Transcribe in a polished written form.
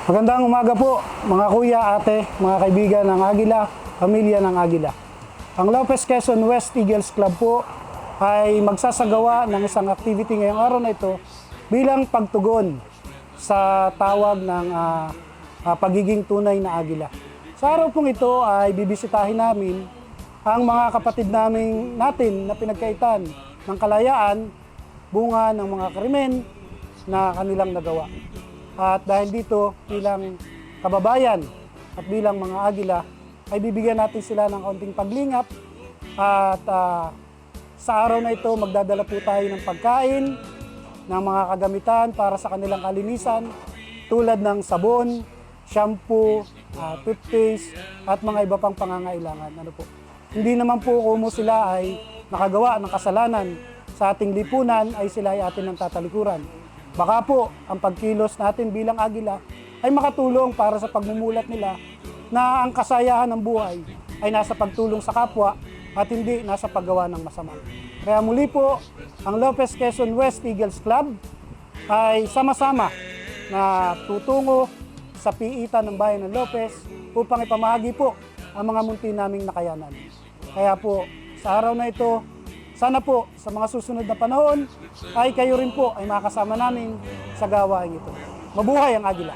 Magandang umaga po mga kuya, ate, mga kaibigan ng Agila, pamilya ng Agila. Ang Lopez Quezon West Eagles Club po ay magsasagawa ng isang activity ngayong araw na ito bilang pagtugon sa tawag ng pagiging tunay na Agila. Sa araw pong ito ay bibisitahin namin ang mga kapatid natin na pinagkaitan ng kalayaan, bunga ng mga krimen na kanilang nagawa. At dahil dito, bilang kababayan at bilang mga Agila, ay bibigyan natin sila ng kaunting paglingap. At sa araw na ito, magdadala po tayo ng pagkain, ng mga kagamitan para sa kanilang kalinisan, tulad ng sabon, shampoo, toothpaste, at mga iba pang pangangailangan. Hindi naman po kung sila ay nakagawa ng kasalanan sa ating lipunan, ay sila ay atin ng tatalikuran. Baka po ang pagkilos natin bilang Agila ay makatulong para sa pagmumulat nila na ang kasayahan ng buhay ay nasa pagtulong sa kapwa at hindi nasa paggawa ng masama. Kaya muli po, ang Lopez Quezon West Eagles Club ay sama-sama na tutungo sa piitan ng bayan ng Lopez upang ipamahagi po ang mga munti naming nakayanan. Kaya po, sa araw na ito, sana po sa mga susunod na panahon ay kayo rin po ay makasama namin sa gawain ito. Mabuhay ang Agila!